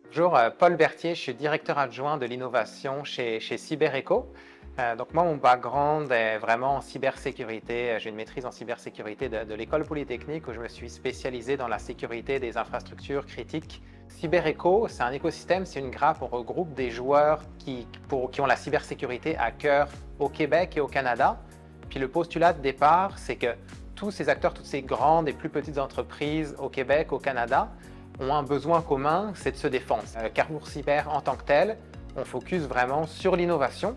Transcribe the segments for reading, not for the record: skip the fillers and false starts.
Bonjour, Paul Berthier, je suis directeur adjoint de l'innovation chez CyberEco. Donc moi, mon background est vraiment en cybersécurité. J'ai une maîtrise en cybersécurité de l'École polytechnique où je me suis spécialisé dans la sécurité des infrastructures critiques. CyberEco, c'est un écosystème, c'est une grappe, on regroupe des joueurs qui ont la cybersécurité à cœur au Québec et au Canada. Puis le postulat de départ, c'est que tous ces acteurs, toutes ces grandes et plus petites entreprises au Québec, au Canada, ont un besoin commun, c'est de se défendre. Carrefour Cyber en tant que tel, on focus vraiment sur l'innovation.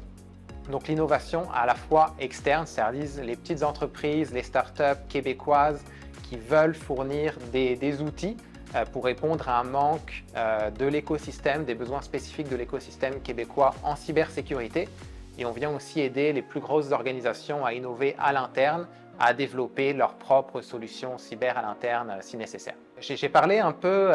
Donc l'innovation à la fois externe, c'est-à-dire les petites entreprises, les startups québécoises qui veulent fournir des outils pour répondre à un manque de l'écosystème, des besoins spécifiques de l'écosystème québécois en cybersécurité. Et on vient aussi aider les plus grosses organisations à innover à l'interne, à développer leurs propres solutions cyber à l'interne si nécessaire. J'ai parlé un peu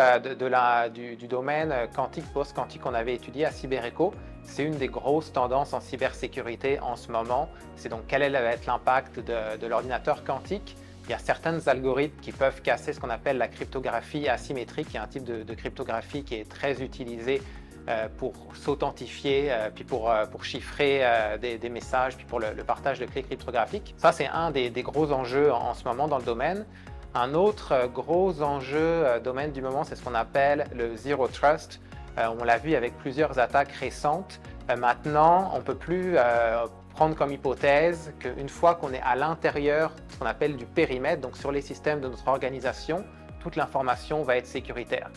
du domaine quantique, post-quantique qu'on avait étudié à CyberEco. C'est une des grosses tendances en cybersécurité en ce moment. C'est donc quel va être l'impact de l'ordinateur quantique. Il y a certains algorithmes qui peuvent casser ce qu'on appelle la cryptographie asymétrique, qui est un type de cryptographie qui est très utilisé pour s'authentifier, puis pour chiffrer des messages, puis pour le partage de clés cryptographiques. Ça, c'est un des gros enjeux en ce moment dans le domaine. Un autre gros enjeu domaine du moment, c'est ce qu'on appelle le Zero Trust. On l'a vu avec plusieurs attaques récentes. Maintenant, on ne peut plus prendre comme hypothèse qu'une fois qu'on est à l'intérieur, ce qu'on appelle du périmètre, donc sur les systèmes de notre organisation, toute l'information va être sécuritaire.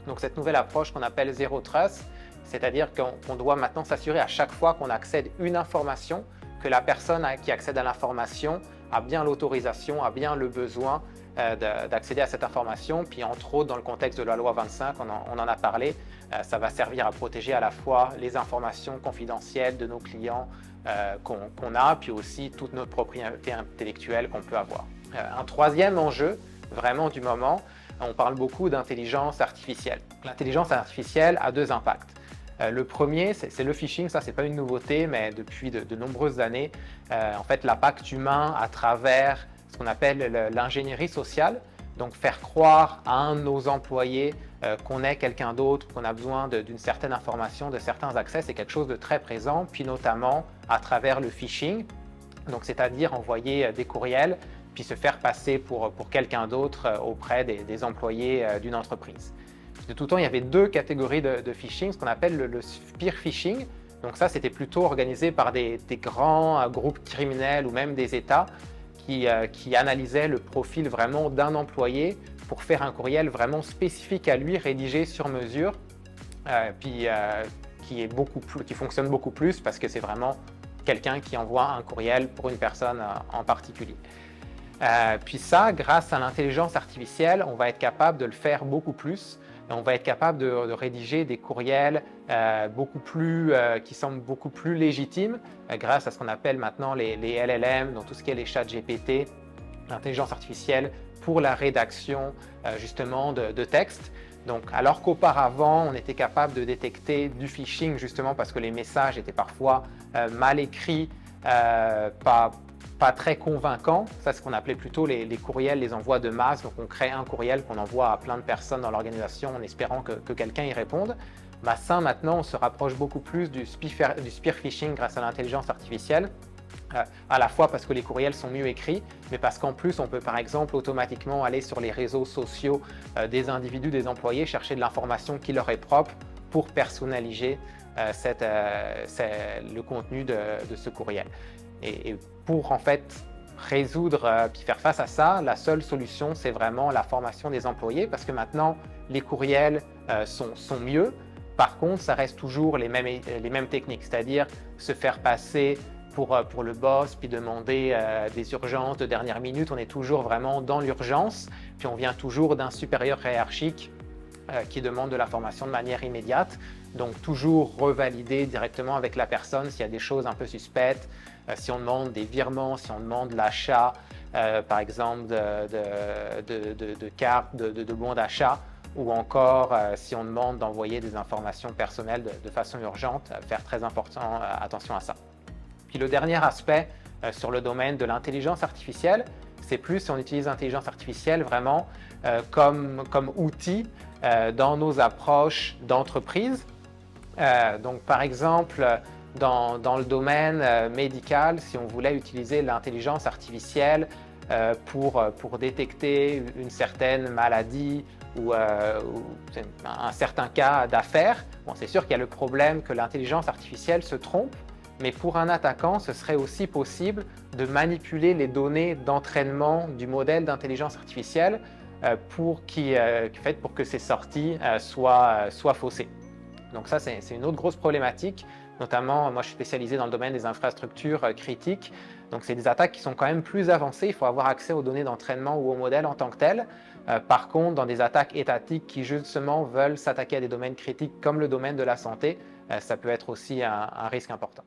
Donc cette nouvelle approche qu'on appelle Zero Trust, c'est-à-dire qu'on doit maintenant s'assurer à chaque fois qu'on accède à une information, que la personne qui accède à l'information a bien l'autorisation, a bien le besoin d'accéder à cette information. Puis entre autres, dans le contexte de la loi 25, on en a parlé, ça va servir à protéger à la fois les informations confidentielles de nos clients qu'on a, puis aussi toute notre propriété intellectuelle qu'on peut avoir. Un troisième enjeu, vraiment du moment, on parle beaucoup d'intelligence artificielle. L'intelligence artificielle a deux impacts. Le premier, c'est le phishing. Ça, ce n'est pas une nouveauté, mais depuis de nombreuses années, en fait, l'impact humain à travers ce qu'on appelle l'ingénierie sociale, donc faire croire à un de nos employés qu'on est quelqu'un d'autre, qu'on a besoin d'une certaine information, de certains accès, c'est quelque chose de très présent, puis notamment à travers le phishing, donc c'est-à-dire envoyer des courriels puis se faire passer pour quelqu'un d'autre auprès des employés d'une entreprise. De tout temps, il y avait deux catégories de phishing, ce qu'on appelle le spear phishing. Donc ça, c'était plutôt organisé par des grands groupes criminels ou même des États qui analysaient le profil vraiment d'un employé pour faire un courriel vraiment spécifique à lui, rédigé sur mesure, qui fonctionne beaucoup plus parce que c'est vraiment quelqu'un qui envoie un courriel pour une personne en particulier. Puis ça, grâce à l'intelligence artificielle, on va être capable de le faire beaucoup plus. On va être capable de rédiger des courriels qui semblent beaucoup plus légitimes grâce à ce qu'on appelle maintenant les LLM, donc tout ce qui est les chats GPT, l'intelligence artificielle pour la rédaction justement de textes. Donc, alors qu'auparavant, on était capable de détecter du phishing justement parce que les messages étaient parfois mal écrits, pas très convaincant. Ça, c'est ce qu'on appelait plutôt les courriels, les envois de masse. Donc, on crée un courriel qu'on envoie à plein de personnes dans l'organisation en espérant que quelqu'un y réponde. Ça, maintenant, on se rapproche beaucoup plus du spear phishing grâce à l'intelligence artificielle, à la fois parce que les courriels sont mieux écrits, mais parce qu'en plus, on peut par exemple automatiquement aller sur les réseaux sociaux des individus, des employés, chercher de l'information qui leur est propre pour personnaliser le contenu de ce courriel. Et pour en fait résoudre puis faire face à ça, la seule solution, c'est vraiment la formation des employés parce que maintenant, les courriels sont mieux. Par contre, ça reste toujours les mêmes techniques, c'est-à-dire se faire passer pour le boss, puis demander des urgences de dernière minute. On est toujours vraiment dans l'urgence, puis on vient toujours d'un supérieur hiérarchique qui demande de la formation de manière immédiate. Donc, toujours revalider directement avec la personne s'il y a des choses un peu suspectes, si on demande des virements, si on demande l'achat, par exemple, de cartes, de bons d'achat, ou encore si on demande d'envoyer des informations personnelles de façon urgente, faire très attention à ça. Puis le dernier aspect sur le domaine de l'intelligence artificielle, c'est plus si on utilise l'intelligence artificielle vraiment comme outil dans nos approches d'entreprise. Donc, par exemple, dans le domaine médical, si on voulait utiliser l'intelligence artificielle pour détecter une certaine maladie ou un certain cas d'affaires, bon, c'est sûr qu'il y a le problème que l'intelligence artificielle se trompe, mais pour un attaquant, ce serait aussi possible de manipuler les données d'entraînement du modèle d'intelligence artificielle pour que ces sorties soient faussées. Donc ça, c'est une autre grosse problématique. Notamment, moi, je suis spécialisé dans le domaine des infrastructures critiques. Donc, c'est des attaques qui sont quand même plus avancées. Il faut avoir accès aux données d'entraînement ou aux modèles en tant que tels. Par contre, dans des attaques étatiques qui, justement, veulent s'attaquer à des domaines critiques comme le domaine de la santé, ça peut être aussi un risque important.